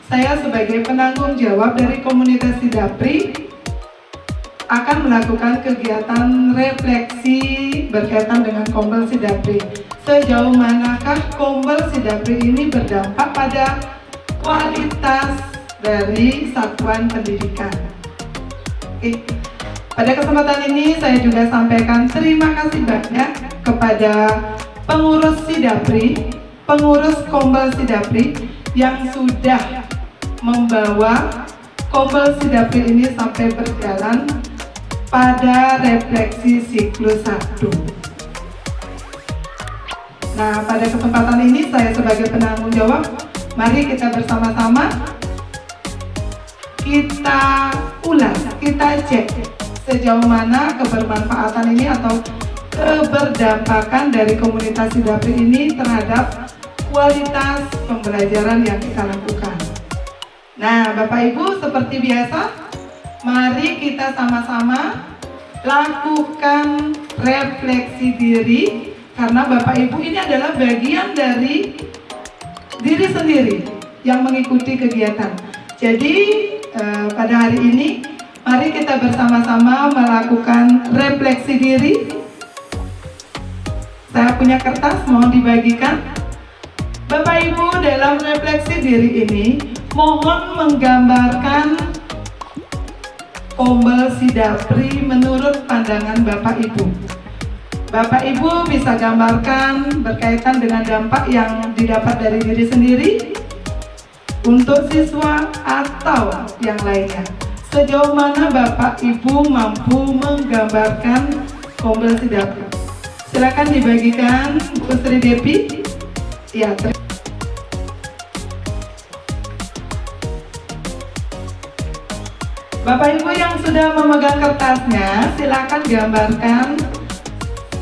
saya sebagai penanggung jawab dari komunitas Sidapri akan melakukan kegiatan refleksi berkaitan dengan Kombel Sidapri. Sejauh manakah Kombel Sidapri ini berdampak pada kualitas dari satuan pendidikan? Oke. Pada kesempatan ini saya juga sampaikan terima kasih banyak kepada pengurus Sidapri, pengurus Kombel Sidapri yang sudah membawa Kombel Sidapri ini sampai berjalan pada refleksi siklus 1. Nah, pada kesempatan ini saya sebagai penanggung jawab, mari kita bersama-sama kita ulas, kita cek sejauh mana kebermanfaatan ini atau keberdampakan dari komunitas Sidapri ini terhadap kualitas pembelajaran yang kita lakukan. Nah, Bapak Ibu, seperti biasa, mari kita sama-sama lakukan refleksi diri, karena Bapak Ibu ini adalah bagian dari diri sendiri yang mengikuti kegiatan. Jadi pada hari ini mari kita bersama-sama melakukan refleksi diri. Saya punya kertas, mohon dibagikan. Bapak Ibu, dalam refleksi diri ini mohon menggambarkan Kombel Sidapri menurut pandangan Bapak Ibu. Bapak Ibu bisa gambarkan berkaitan dengan dampak yang didapat dari diri sendiri untuk siswa atau yang lainnya. Sejauh mana Bapak Ibu mampu menggambarkan Kombel Sidapri? Silakan dibagikan, Bu Sri Depi. Ya, Bapak Ibu yang sudah memegang kertasnya, silakan gambarkan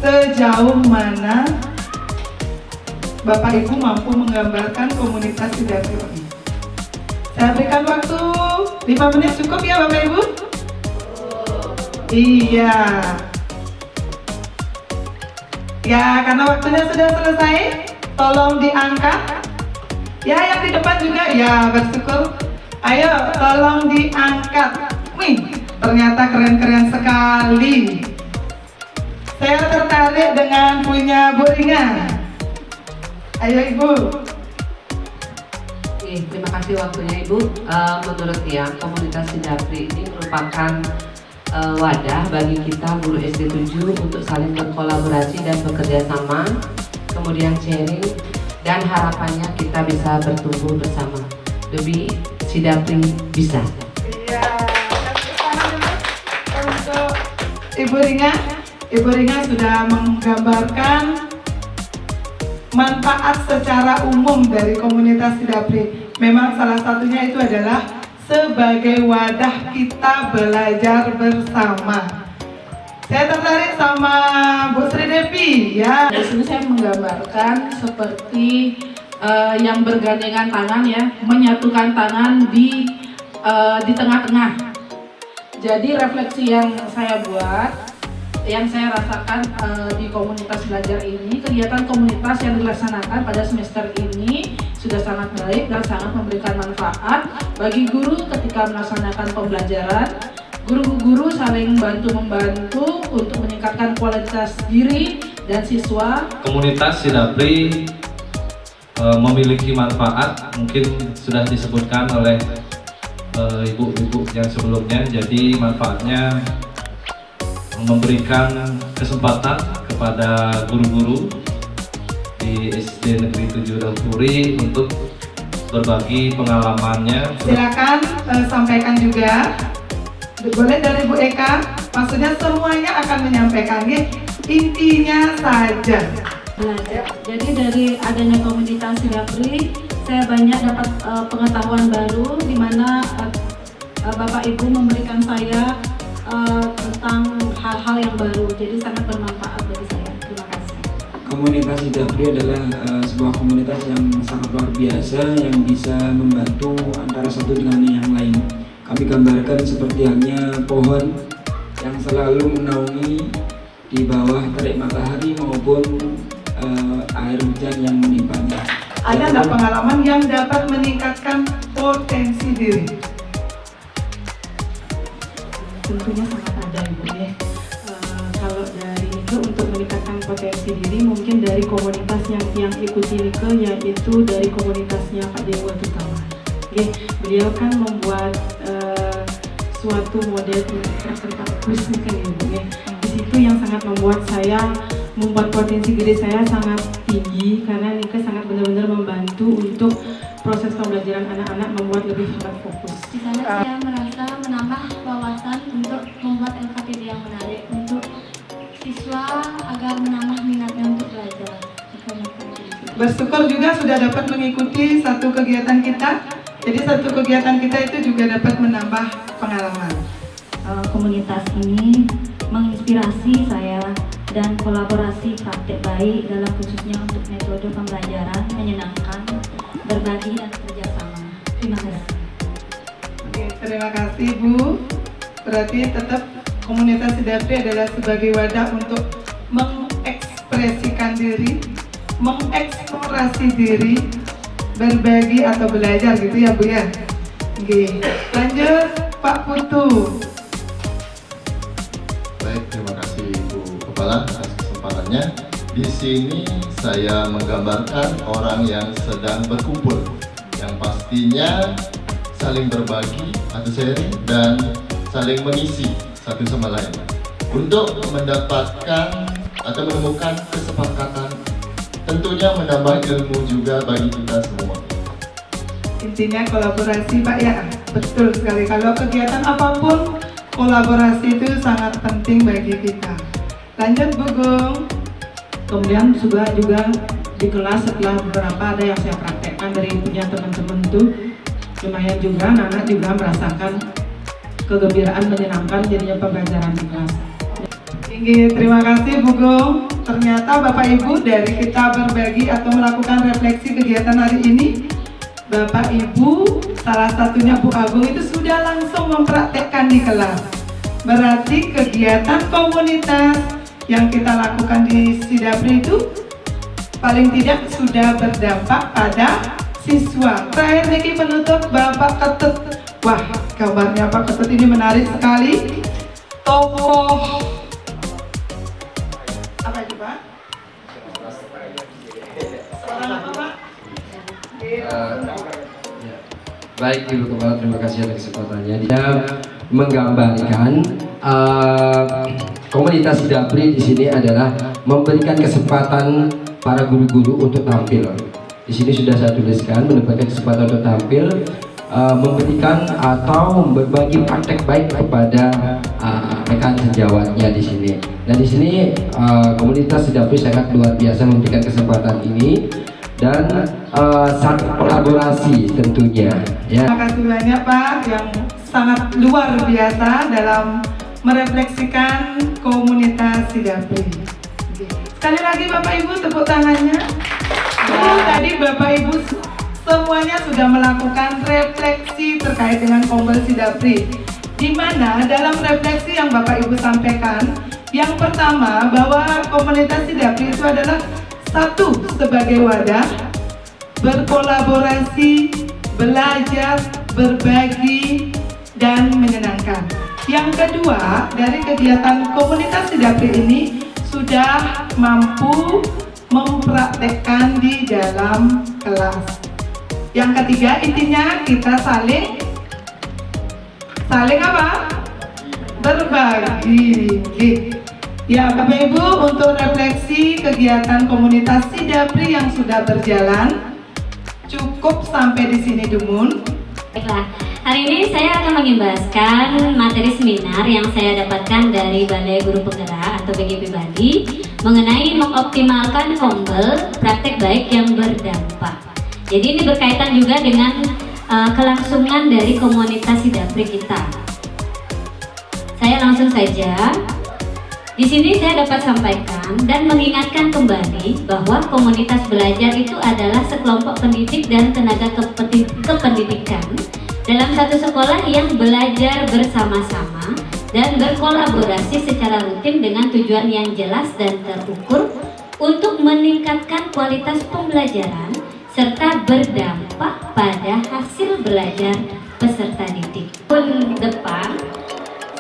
sejauh mana Bapak Ibu mampu menggambarkan komunitas Sidapri ini. Saya berikan waktu 5 menit, cukup ya Bapak Ibu? Iya. Ya, karena waktunya sudah selesai, tolong diangkat. Ya, yang di depan juga, ya bersyukur. Ayo, tolong diangkat. Wih, ternyata keren-keren sekali. Saya tertarik dengan punya Bu Rina. Ayo Ibu. Terima kasih waktunya Ibu. Menurut komunitas Sidapri ini merupakan wadah bagi kita guru SD 7 untuk saling berkolaborasi dan bekerja sama, kemudian sharing, dan harapannya kita bisa bertumbuh bersama. Demi Sidapri bisa. Iya, untuk Ibu Rina. Ibu Rina sudah menggambarkan manfaat secara umum dari komunitas Sidapri. Memang salah satunya itu adalah sebagai wadah kita belajar bersama. Saya tertarik sama Bu Sri Depi ya. Di sini saya menggambarkan seperti yang bergandengan tangan ya, menyatukan tangan di tengah-tengah. Jadi refleksi yang saya buat, yang saya rasakan di komunitas belajar ini, kegiatan komunitas yang dilaksanakan pada semester ini sudah sangat baik dan sangat memberikan manfaat bagi guru ketika melaksanakan pembelajaran. Guru-guru saling bantu-membantu untuk meningkatkan kualitas diri dan siswa. Komunitas Sidapri memiliki manfaat, mungkin sudah disebutkan oleh ibu-ibu yang sebelumnya. Jadi manfaatnya memberikan kesempatan kepada guru-guru di SD Negeri 7 Dampuri untuk berbagi pengalamannya. Silakan sampaikan juga. Boleh dari Bu Eka. Maksudnya semuanya akan menyampaikan intinya saja. Belajar. Jadi dari adanya komunitas Sidapri, saya banyak dapat pengetahuan baru di mana Bapak Ibu memberikan saya tentang hal-hal yang baru. Jadi sangat bermanfaat bagi saya. Terima kasih. Komunitas Sidapri adalah sebuah komunitas yang sangat luar biasa yang bisa membantu antara satu dengan yang lain. Kami gambarkan seperti halnya pohon yang selalu menaungi di bawah terik matahari maupun air hujan yang menimpanya. Ada nggak pengalaman yang dapat meningkatkan potensi diri? Tentunya sangat ada Ibu ya. Kalau dari Nike untuk meningkatkan potensi diri mungkin dari komunitas yang ikuti Nike, yaitu dari komunitasnya Pak Dewa terutama. Oke, beliau kan membuat suatu model tentang quiz nih kan Ibu ya. Di situ yang sangat membuat potensi diri saya sangat tinggi karena Nike sangat benar-benar membantu untuk proses pembelajaran anak-anak membuat lebih cepat fokus. Di sana saya merasa menambah wawasan untuk membuat LKPD yang menarik untuk siswa agar menambah minatnya untuk belajar. Bersyukur juga sudah dapat mengikuti satu kegiatan kita. Jadi satu kegiatan kita itu juga dapat menambah pengalaman. Komunitas ini menginspirasi saya dan kolaborasi praktek baik dalam khususnya untuk metode pembelajaran menyenangkan, berbagi dan kerjasama. Terima kasih. Oke, terima kasih Bu. Berarti tetap komunitas Sidapri adalah sebagai wadah untuk mengekspresikan diri, mengeksplorasi diri, berbagi atau belajar gitu ya Bu ya. Oke, lanjut Pak Putu. Baik, terima kasih Bu Kepala atas kesempatannya. Di sini saya menggambarkan orang yang sedang berkumpul, yang pastinya saling berbagi atau sharing dan saling mengisi satu sama lain untuk mendapatkan atau menemukan kesepakatan, tentunya menambah ilmu juga bagi kita semua. Intinya kolaborasi Pak ya, betul sekali. Kalau kegiatan apapun, kolaborasi itu sangat penting bagi kita. Lanjut Bu Gung. Kemudian juga di kelas setelah beberapa ada yang saya praktekkan dari punya teman-teman tuh lumayan juga anak juga merasakan kegembiraan menyenangkan jadinya pembelajaran di kelas. Tinggi, terima kasih Bu Gung. Ternyata Bapak Ibu dari kita berbagi atau melakukan refleksi kegiatan hari ini, Bapak Ibu salah satunya Bu Agung itu sudah langsung mempraktekkan di kelas. Berarti kegiatan komunitas yang kita lakukan di Sidapri itu paling tidak sudah berdampak pada siswa. Terakhir Niki penutup Bapak Ketut. Wah, gambarnya Pak Ketut ini menarik sekali. Tokoh apa itu Pak? Seorang apa Pak? Baik Ibu Kepala, terima kasih atas kesempatannya. Dia menggambarkan komunitas Sidapri di sini adalah memberikan kesempatan para guru-guru untuk tampil. Di sini sudah saya tuliskan mendapatkan kesempatan untuk tampil, memberikan atau berbagi praktek baik kepada rekan sejawatnya di sini. Nah di sini komunitas Sidapri sangat luar biasa memberikan kesempatan ini dan satu kolaborasi tentunya. Ya. Terima kasih banyak Pak yang sangat luar biasa dalam merefleksikan komunitas Sidapri. Sekali lagi Bapak Ibu tepuk tangannya. Tadi Bapak Ibu semuanya sudah melakukan refleksi terkait dengan Kombel Sidapri, di mana dalam refleksi yang Bapak Ibu sampaikan, yang pertama bahwa komunitas Sidapri itu adalah satu sebagai wadah berkolaborasi, belajar, berbagi, dan menyenangkan. Yang kedua, dari kegiatan komunitas Sidapri ini sudah mampu mempraktekkan di dalam kelas. Yang ketiga, intinya kita saling apa? Berbagi. Ya, Bapak Ibu, untuk refleksi kegiatan komunitas Sidapri yang sudah berjalan cukup sampai di sini dulu. Baiklah, hari ini saya akan mengimbaskan materi seminar yang saya dapatkan dari Balai Guru Penggerak atau BGP Bali mengenai mengoptimalkan Kombel praktek baik yang berdampak. Jadi ini berkaitan juga dengan kelangsungan dari komunitas Sidapri kita. Saya langsung saja. Di sini saya dapat sampaikan dan mengingatkan kembali bahwa komunitas belajar itu adalah sekelompok pendidik dan tenaga kependidikan dalam satu sekolah yang belajar bersama-sama dan berkolaborasi secara rutin dengan tujuan yang jelas dan terukur untuk meningkatkan kualitas pembelajaran serta berdampak pada hasil belajar peserta didik. Tahun depan,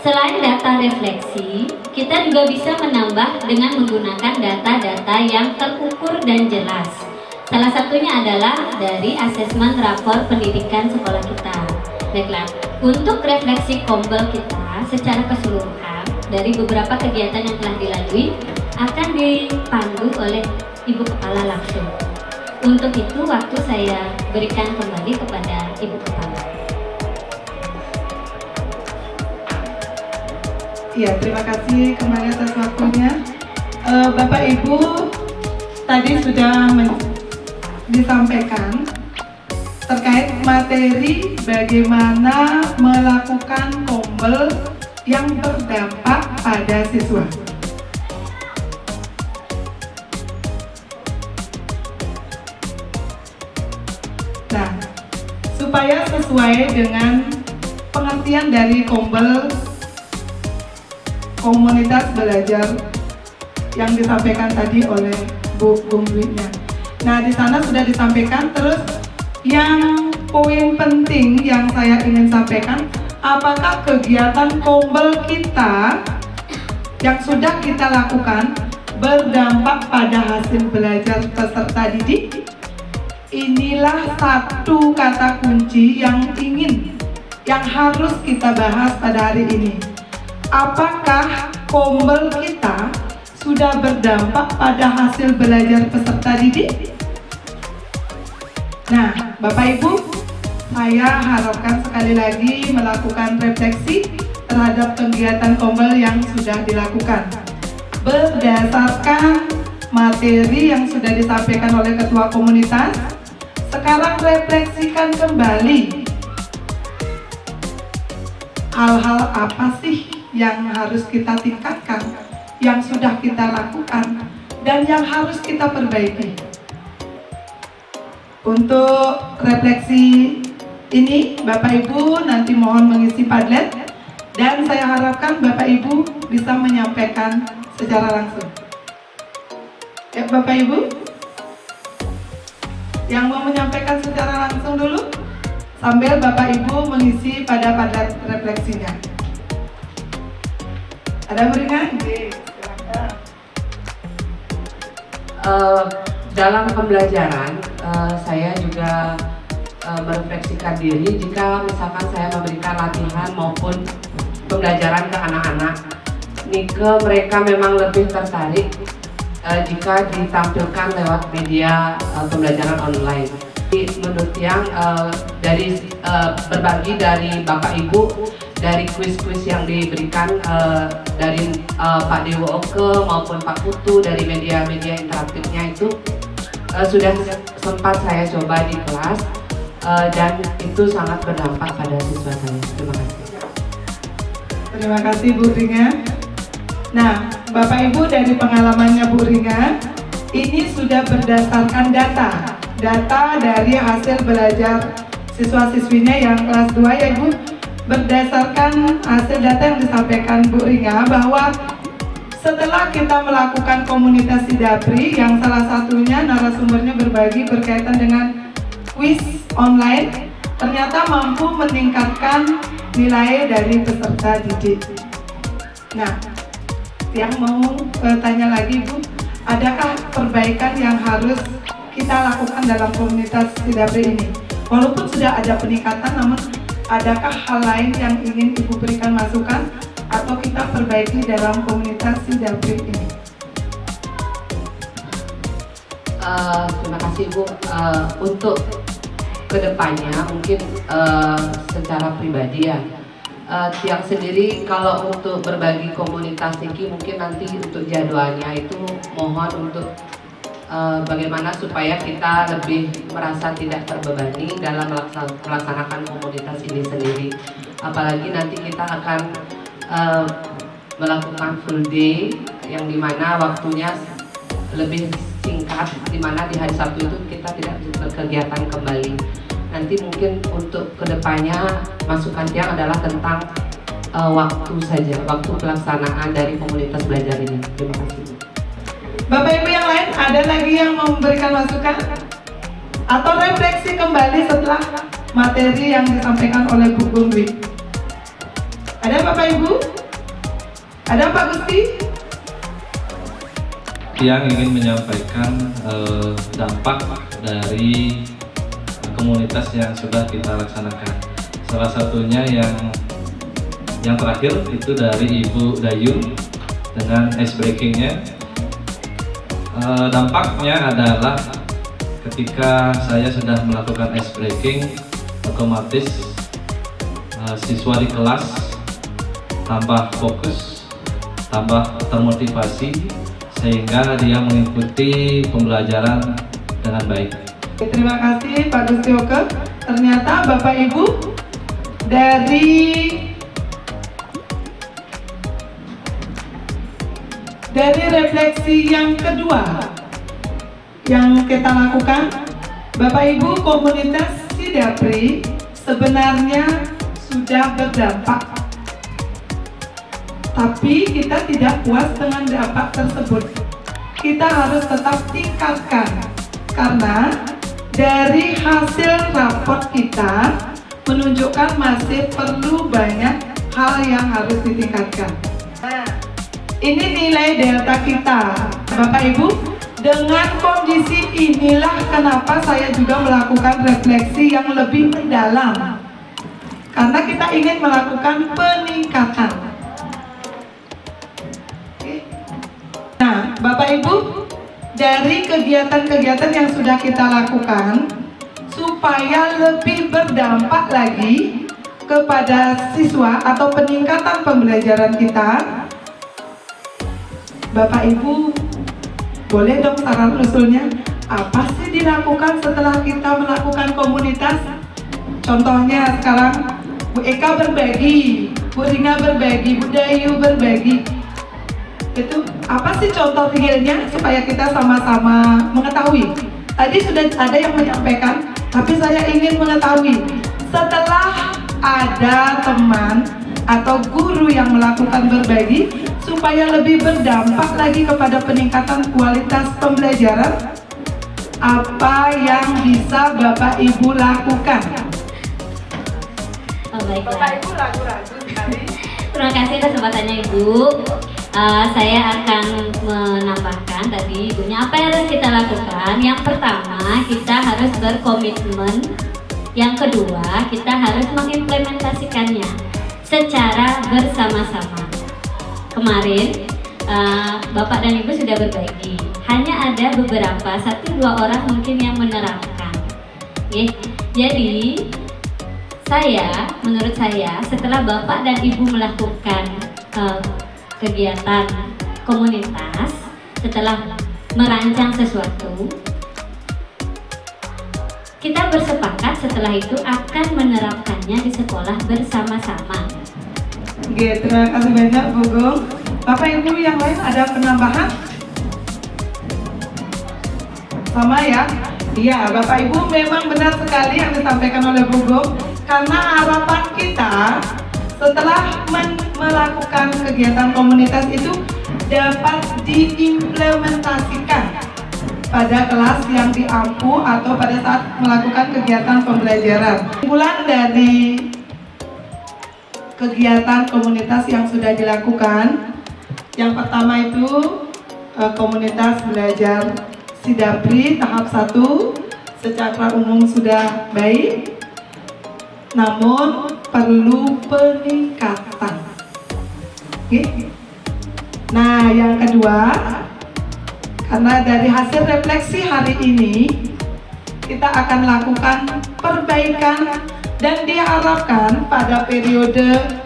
selain data refleksi, kita juga bisa menambah dengan menggunakan data-data yang terukur dan jelas. Salah satunya adalah dari asesmen rapor pendidikan sekolah kita. Baiklah, untuk refleksi Kombel kita secara keseluruhan dari beberapa kegiatan yang telah dilalui akan dipandu oleh Ibu Kepala langsung. Untuk itu waktu saya berikan kembali kepada Ibu Kepala. Iya, terima kasih kembali atas waktunya. Bapak Ibu tadi sudah disampaikan terkait materi bagaimana melakukan Kombel yang berdampak pada siswa. Nah, supaya sesuai dengan pengertian dari Kombel komunitas belajar yang disampaikan tadi oleh Bu Dwinya. Nah, di sana sudah disampaikan. Terus yang poin penting yang saya ingin sampaikan, apakah kegiatan Kombel kita yang sudah kita lakukan berdampak pada hasil belajar peserta didik? Inilah satu kata kunci yang harus kita bahas pada hari ini. Apakah Kombel kita sudah berdampak pada hasil belajar peserta didik? Nah, Bapak Ibu, saya harapkan sekali lagi melakukan refleksi terhadap kegiatan Kombel yang sudah dilakukan. Berdasarkan materi yang sudah disampaikan oleh Ketua Komunitas, sekarang refleksikan kembali hal-hal apa sih yang harus kita tingkatkan, yang sudah kita lakukan, dan yang harus kita perbaiki. Untuk refleksi ini, Bapak Ibu nanti mohon mengisi Padlet, dan saya harapkan Bapak Ibu bisa menyampaikan secara langsung. Ya, Bapak Ibu, yang mau menyampaikan secara langsung dulu, sambil Bapak Ibu mengisi pada Padlet refleksinya. Ada beringan? Dalam pembelajaran, saya juga merefleksikan diri jika misalkan saya memberikan latihan maupun pembelajaran ke anak-anak. Mereka memang lebih tertarik jika ditampilkan lewat media pembelajaran online. Menurut yang dari berbagi dari Bapak Ibu, dari kuis-kuis yang diberikan dari Pak Dewo Oke maupun Pak Putu dari media-media interaktifnya itu sudah sempat saya coba di kelas dan itu sangat berdampak pada siswa saya. Terima kasih. Terima kasih Bu Ringa. Nah, Bapak Ibu, dari pengalamannya Bu Ringa, ini sudah berdasarkan data dari hasil belajar siswa-siswinya yang kelas 2 ya Ibu. Berdasarkan hasil data yang disampaikan Bu Ringa, bahwa setelah kita melakukan komunitas Sidapri yang salah satunya narasumbernya berbagi berkaitan dengan kuis online, ternyata mampu meningkatkan nilai dari peserta didik. Nah, yang mau tanya lagi Bu, adakah perbaikan yang harus kita lakukan dalam komunitas Sidapri ini? Walaupun sudah ada peningkatan, namun adakah hal lain yang ingin Ibu berikan masukan atau kita perbaiki dalam komunitas Sidapri ini? Terima kasih Bu. Untuk kedepannya mungkin secara pribadi ya, Tiang sendiri kalau untuk berbagi komunitas Niki mungkin nanti untuk jadwalnya itu mohon untuk bagaimana supaya kita lebih merasa tidak terbebani dalam melaksanakan komunitas ini sendiri. Apalagi nanti kita akan melakukan full day yang dimana waktunya lebih singkat, dimana di hari Sabtu itu kita tidak berkegiatan kembali. Nanti mungkin untuk kedepannya masukan Tiang adalah tentang waktu saja, waktu pelaksanaan dari komunitas belajar ini. Terima kasih. Bapak Ibu yang lain, ada lagi yang mau memberikan masukan? atau refleksi kembali setelah materi yang disampaikan oleh Bu Gungwi. Ada Bapak Ibu? Ada Pak Gusti? Yang ingin menyampaikan dampak dari komunitas yang sudah kita laksanakan. Salah satunya yang terakhir itu dari Ibu Dayu dengan ice breakingnya. Dampaknya adalah ketika saya sudah melakukan ice breaking, otomatis siswa di kelas tambah fokus, tambah termotivasi, sehingga dia mengikuti pembelajaran dengan baik. Terima kasih Pak Gusti Oke. Ternyata Bapak Ibu dari refleksi yang kedua yang kita lakukan, Bapak Ibu, komunitas Sidapri sebenarnya sudah berdampak. Tapi kita tidak puas dengan dampak tersebut. Kita harus tetap tingkatkan, karena dari hasil raport kita menunjukkan masih perlu banyak hal yang harus ditingkatkan. Nah, ini nilai delta kita, Bapak Ibu. Dengan kondisi inilah kenapa saya juga melakukan refleksi yang lebih mendalam, karena kita ingin melakukan peningkatan. Nah, Bapak Ibu, dari kegiatan-kegiatan yang sudah kita lakukan, supaya lebih berdampak lagi kepada siswa atau peningkatan pembelajaran kita, Bapak Ibu, boleh dong saran usulnya, apa sih dilakukan setelah kita melakukan komunitas? Contohnya sekarang, Bu Eka berbagi, Bu Rina berbagi, Bu Dayu berbagi. Itu apa sih contoh realnya supaya kita sama-sama mengetahui? Tadi sudah ada yang menyampaikan, tapi saya ingin mengetahui setelah ada teman atau guru yang melakukan berbagi supaya lebih berdampak lagi kepada peningkatan kualitas pembelajaran, apa yang bisa Bapak Ibu lakukan? Baiklah. Bapak Ibu ragu-ragu sekali. Terima kasih kesempatannya Ibu. Saya akan menambahkan tadi Ibunya apa yang harus kita lakukan. Yang pertama, kita harus berkomitmen. Yang kedua, kita harus mengimplementasikannya secara bersama-sama. Kemarin Bapak dan Ibu sudah berbagi. Hanya ada beberapa 1-2 orang mungkin yang menerapkan. Jadi menurut saya setelah Bapak dan Ibu melakukan kegiatan komunitas, setelah merancang sesuatu, kita bersepakat setelah itu akan menerapkannya di sekolah bersama-sama. Oke, terima kasih banyak Bu Gung. Bapak Ibu yang lain ada penambahan? Sama ya? Iya, Bapak Ibu memang benar sekali yang disampaikan oleh Bu Gung, karena harapan kita setelah melakukan kegiatan komunitas itu dapat diimplementasikan pada kelas yang diampu atau pada saat melakukan kegiatan pembelajaran. Kesimpulan dari kegiatan komunitas yang sudah dilakukan, yang pertama itu komunitas belajar Sidapri tahap 1 secara umum sudah baik, namun perlu peningkatan. Nah, yang kedua, karena dari hasil refleksi hari ini kita akan lakukan perbaikan dan diharapkan pada periode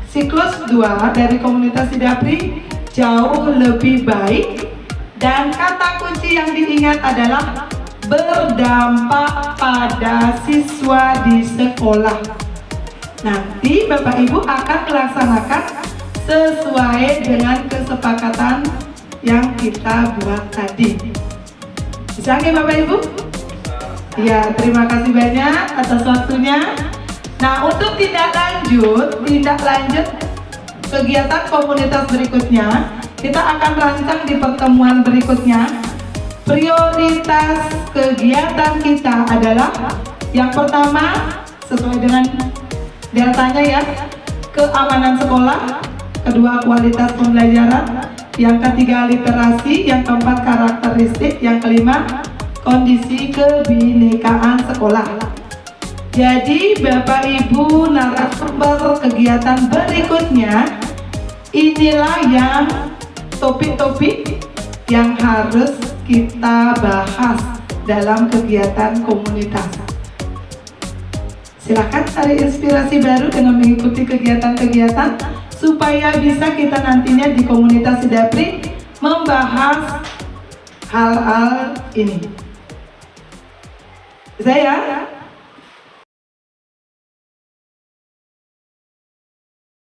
siklus 2 dari komunitas Sidapri jauh lebih baik, dan kata kunci yang diingat adalah berdampak pada siswa di sekolah. Nanti Bapak Ibu akan melaksanakan sesuai dengan kesepakatan yang kita buat tadi. Bisa nggak Bapak Ibu? Ya, terima kasih banyak atas waktunya. Nah, untuk tindak lanjut kegiatan komunitas berikutnya, kita akan rancang di pertemuan berikutnya prioritas kegiatan kita adalah yang pertama sesuai dengan datanya ya, keamanan sekolah, kedua kualitas pembelajaran, yang ketiga literasi, yang keempat karakteristik, yang kelima kondisi kebinekaan sekolah. Jadi Bapak Ibu narasumber kegiatan berikutnya, inilah yang topik-topik yang harus kita bahas dalam kegiatan komunitas. Silakan cari inspirasi baru dengan mengikuti kegiatan-kegiatan supaya bisa kita nantinya di komunitas Sidapri membahas hal-hal ini. Saya